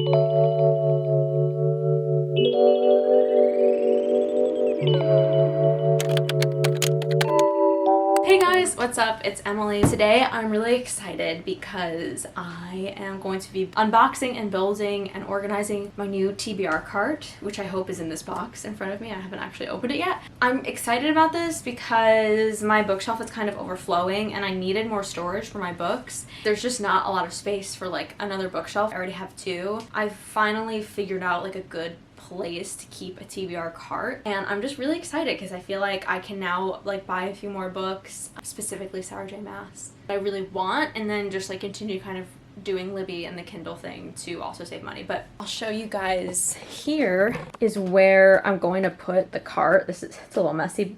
Hey guys, what's up? It's Emily. Today I'm really excited because I am going to be unboxing and building and organizing my new TBR cart, which I hope is in this box in front of me. I haven't actually opened it yet. I'm excited about this because my bookshelf is kind of overflowing and I needed more storage for my books. There's just not a lot of space for like another bookshelf. I already have two. I finally figured out like a good place to keep a TBR cart, and I'm just really excited because I feel like I can now like buy a few more books, specifically Sarah J Maas, I really want, and then just like continue kind of doing Libby and the Kindle thing to also save money. But I'll show you guys. Here is where I'm going to put the cart. It's a little messy,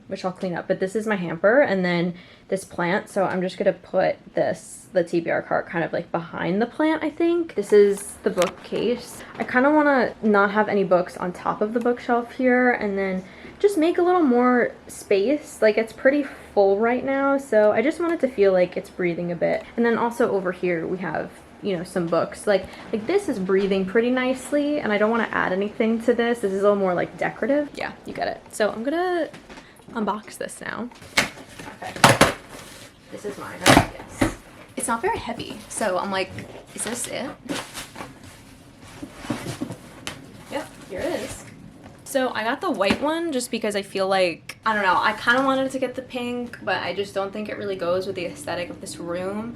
which I'll clean up, but this is my hamper and then this plant. So I'm just gonna put the TBR cart kind of like behind the plant, I think. This is the bookcase. I kind of want to not have any books on top of the bookshelf here and then just make a little more space. Like, it's pretty full right now, so I just want it to feel like it's breathing a bit. And then also over here we have, you know, some books. Like this is breathing pretty nicely, and I don't want to add anything to this. This is a little more like decorative. Yeah, you get it. So I'm gonna unbox this now. Okay. This is mine. Oh, yes. It's not very heavy, so I'm like, is this it? Yep, here it is. So I got the white one just because I feel like, I don't know, I kind of wanted to get the pink, but I just don't think it really goes with the aesthetic of this room.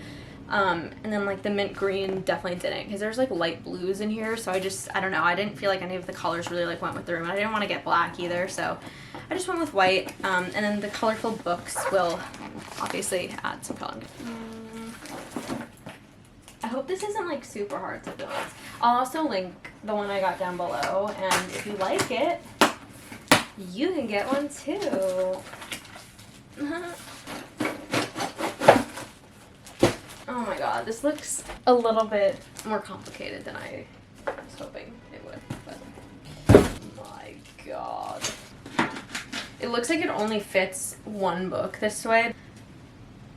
And then like the mint green definitely didn't, because there's like light blues in here, so I don't know, I didn't feel like any of the colors really like went with the room. I didn't want to get black either, so I just went with white. And then the colorful books will obviously add some color. I hope this isn't like super hard to build. I'll also link the one I got down below, and if you like it, you can get one too. Oh my god, this looks a little bit more complicated than I was hoping it would. But oh my god. It looks like it only fits one book this way.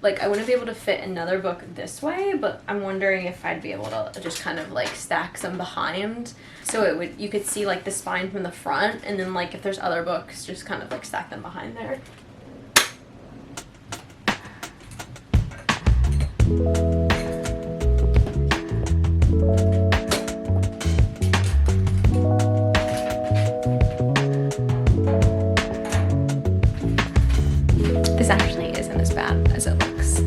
Like, I wouldn't be able to fit another book this way, but I'm wondering if I'd be able to just kind of like stack some behind, so you could see like the spine from the front, and then like if there's other books, just kind of like stack them behind there. This actually isn't as bad as it looks.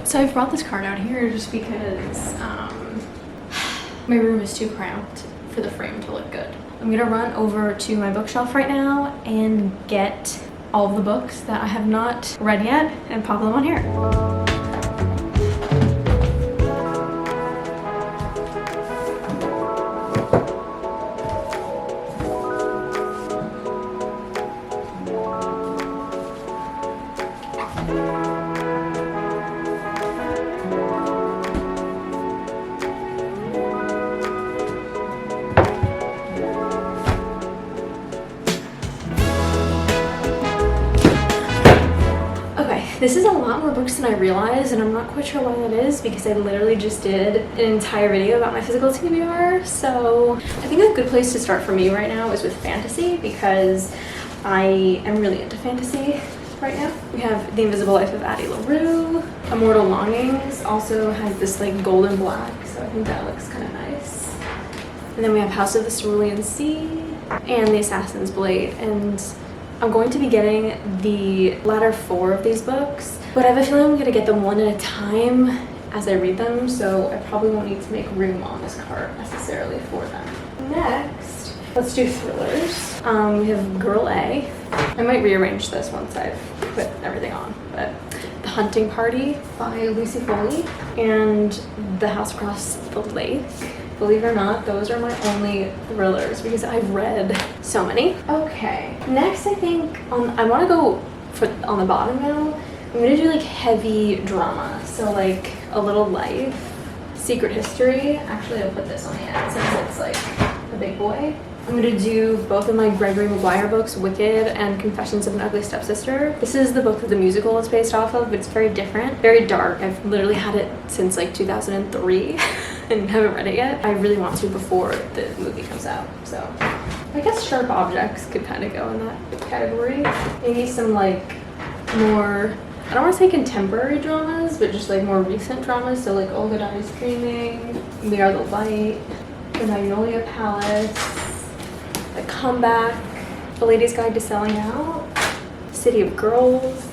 So I brought this cart out here just because my room is too cramped for the frame to look good. I'm gonna run over to my bookshelf right now and get all of the books that I have not read yet and pop them on here. This is a lot more books than I realized, and I'm not quite sure why that is because I literally just did an entire video about my physical TBR. So I think a good place to start for me right now is with fantasy, because I am really into fantasy right now. We have The Invisible Life of Addie LaRue. Immortal Longings also has this like golden black, so I think that looks kind of nice. And then we have House of the Cerulean Sea and The Assassin's Blade, and I'm going to be getting the latter 4 of these books, but I have a feeling I'm going to get them one at a time as I read them, so I probably won't need to make room on this cart necessarily for them. Next, let's do thrillers. We have Girl A. I might rearrange this once I've put everything on, but The Hunting Party by Lucy Foley and The House Across the Lake Believe it or not, those are my only thrillers because I've read so many. Okay, next I think I want to go on the bottom now. I'm gonna do like heavy drama, so like A Little Life, Secret History. Actually, I'll put this on the end since it's like a big boy. I'm gonna do both of my Gregory Maguire books, Wicked and Confessions of an Ugly Stepsister. This is the book that the musical is based off of, but it's very different, very dark. I've literally had it since like 2003 and haven't read it yet. I really want to before the movie comes out, so I guess Sharp Objects could kind of go in that category. Maybe some like more, I don't want to say contemporary dramas, but just like more recent dramas. So like Olga Dies Dreaming, We Are the Light, The Magnolia Palace, The Comeback, The Lady's Guide to Selling Out, City of Girls.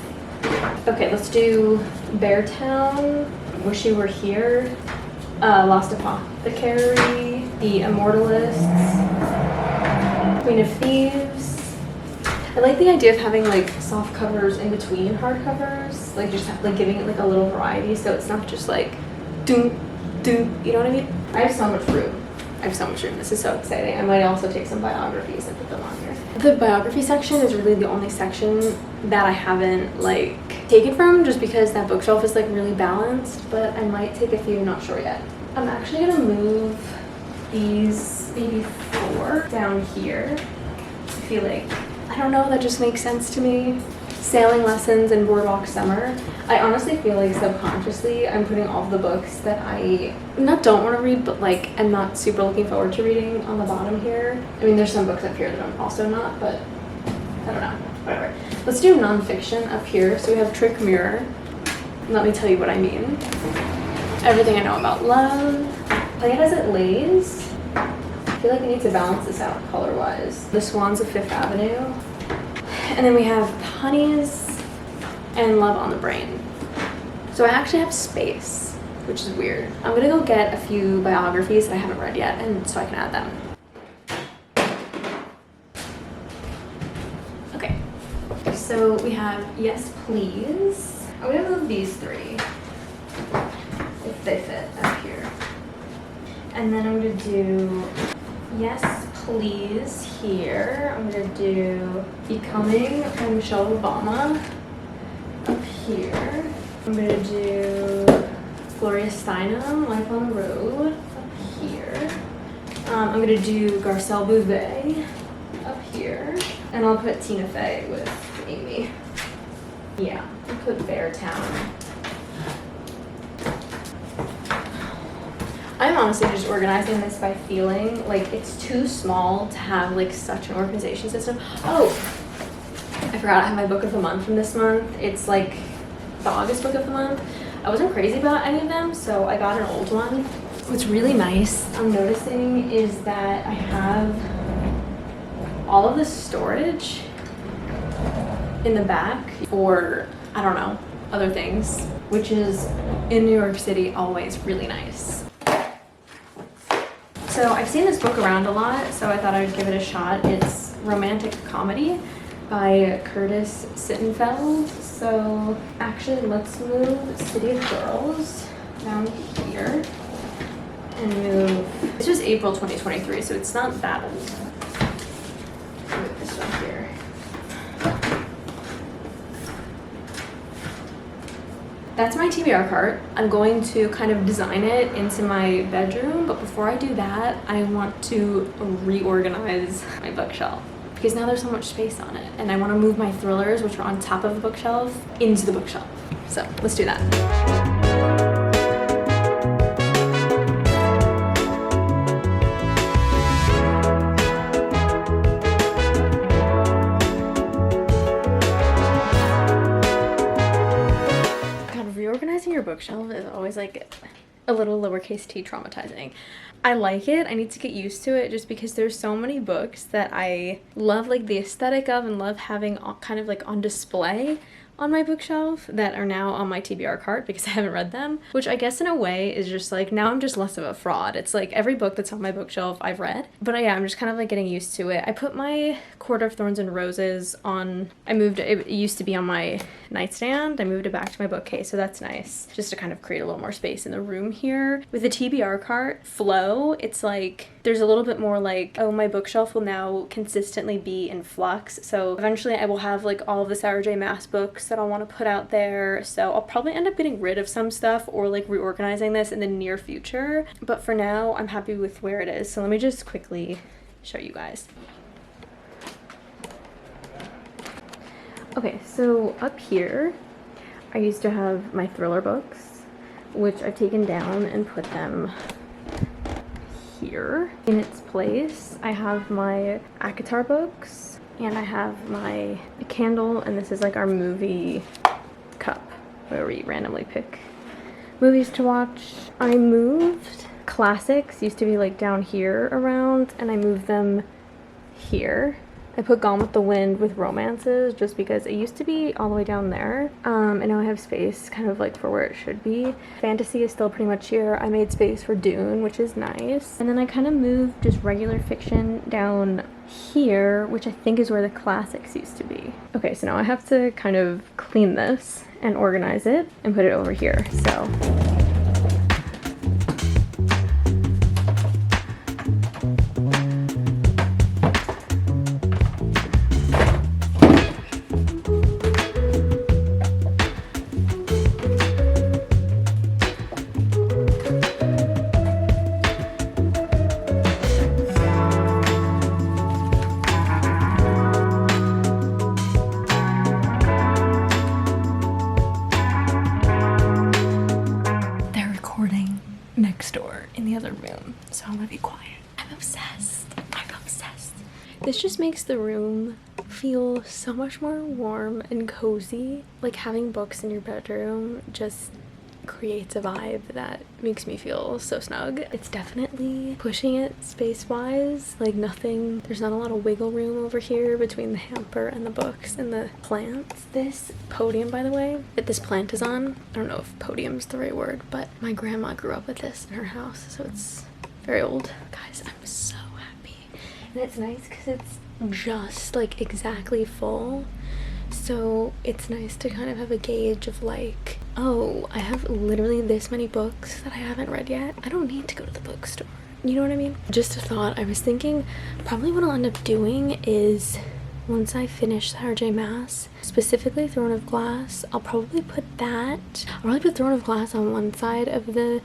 Okay, let's do Beartown, Wish You Were Here, Lost Apothecary, The Immortalists, Queen of Thieves. I like the idea of having like soft covers in between hardcovers, like just like giving it like a little variety, so it's not just like doom, doom, you know what I mean? I have so much room. This is so exciting. I might also take some biographies and put them on here. The biography section is really the only section that I haven't like taken from, just because that bookshelf is like really balanced, but I might take a few, not sure yet. I'm actually gonna move these maybe 4 down here. I feel like, I don't know, that just makes sense to me. Sailing Lessons and Boardwalk Summer. I honestly feel like subconsciously I'm putting all of the books that I don't want to read, but like I'm not super looking forward to reading on the bottom here. I mean, there's some books up here that I'm also not, but I don't know, whatever. Let's do nonfiction up here. So we have Trick Mirror. Let me tell you what I mean. Everything I Know About Love. Play It As It Lays. I feel like I need to balance this out color-wise. The Swans of Fifth Avenue. And then we have Honeys and Love on the Brain. So I actually have space, which is weird. I'm gonna go get a few biographies that I haven't read yet, and so I can add them. Okay, so we have Yes Please. I'm gonna move these 3 if they fit up here. And then I'm gonna do Yes Please here. I'm gonna do Becoming by Michelle Obama up here. I'm gonna do Gloria Steinem, Life on the Road up here. I'm gonna do Garcelle Beauvais up here. And I'll put Tina Fey with Amy. Yeah, I'll put Beartown. I'm honestly just organizing this by feeling like it's too small to have like such an organization system. Oh, I forgot I have my book of the month from this month. It's like the August book of the month. I wasn't crazy about any of them, so I got an old one. What's really nice I'm noticing is that I have all of this storage in the back for, I don't know, other things, which is in New York City always really nice. So I've seen this book around a lot, so I thought I would give it a shot. It's Romantic Comedy by Curtis Sittenfeld. So actually, let's move City of Girls down here and move. This was April 2023, so it's not that old. Move this one here. That's my TBR cart. I'm going to kind of design it into my bedroom, but before I do that, I want to reorganize my bookshelf because now there's so much space on it, and I want to move my thrillers, which are on top of the bookshelf, into the bookshelf. So let's do that. Reorganizing your bookshelf is always like a little lowercase t traumatizing. I like it. I need to get used to it just because there's so many books that I love like the aesthetic of and love having kind of like on display, on my bookshelf that are now on my TBR cart because I haven't read them, which I guess in a way is just like, now I'm just less of a fraud. It's like every book that's on my bookshelf I've read, but yeah, I'm just kind of like getting used to it. I put my Court of Thorns and Roses on, it used to be on my nightstand. I moved it back to my bookcase, so that's nice, just to kind of create a little more space in the room here. With the TBR cart flow, it's like there's a little bit more like, oh, my bookshelf will now consistently be in flux, so eventually I will have like all of the Sarah J Maas books that I'll want to put out there, so I'll probably end up getting rid of some stuff or like reorganizing this in the near future, but for now I'm happy with where it is. So let me just quickly show you guys. Okay, so up here I used to have my thriller books, which I've taken down and put them here in its place. I have my ACOTAR books, and I have my candle, and this is like our movie cup where we randomly pick movies to watch. I moved classics, used to be like down here around, and I moved them here. I put Gone with the Wind with romances just because it used to be all the way down there, and now I have space kind of like for where it should be. Fantasy is still pretty much here. I made space for Dune, which is nice. And then I kind of moved just regular fiction down here, which I think is where the classics used to be. Okay, so now I have to kind of clean this and organize it and put it over here, so. Next door in the other room, so I'm gonna be quiet. I'm obsessed. This just makes the room feel so much more warm and cozy. Like having books in your bedroom just creates a vibe that makes me feel so snug. It's definitely pushing it space-wise, like nothing, there's not a lot of wiggle room over here between the hamper and the books and the plants. This podium, by the way, that this plant is on, I don't know if podium's the right word, but my grandma grew up with this in her house, so it's very old. Guys, I'm so happy. And it's nice because it's just like exactly full, so it's nice to kind of have a gauge of like, oh, I have literally this many books that I haven't read yet. I don't need to go to the bookstore. You know what I mean? Just a thought. I was thinking probably what I'll end up doing is once I finish Sarah J Maas, specifically Throne of Glass, I'll probably put Throne of Glass on one side of the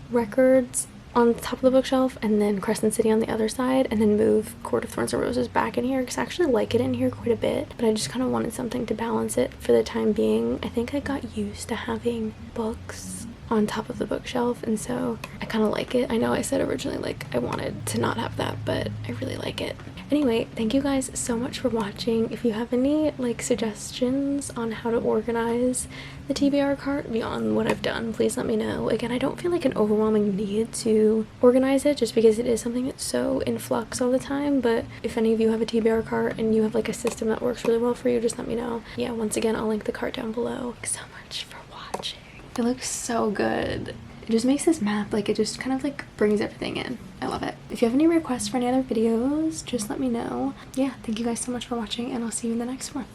records on the top of the bookshelf, and then Crescent City on the other side, and then move Court of Thorns and Roses back in here because I actually like it in here quite a bit, but I just kind of wanted something to balance it for the time being. I think I got used to having books on top of the bookshelf, and so I kind of like it. I know I said originally like I wanted to not have that, but I really like it. Anyway, thank you guys so much for watching. If you have any like suggestions on how to organize the TBR cart beyond what I've done, please let me know. Again, I don't feel like an overwhelming need to organize it just because it is something that's so in flux all the time, but if any of you have a TBR cart and you have like a system that works really well for you, just let me know. Yeah, once again, I'll link the cart down below. Thanks so much for watching. It looks so good. It just makes this map, like it just kind of like brings everything in. I love it. If you have any requests for any other videos, just let me know. Yeah, thank you guys so much for watching, and I'll see you in the next one.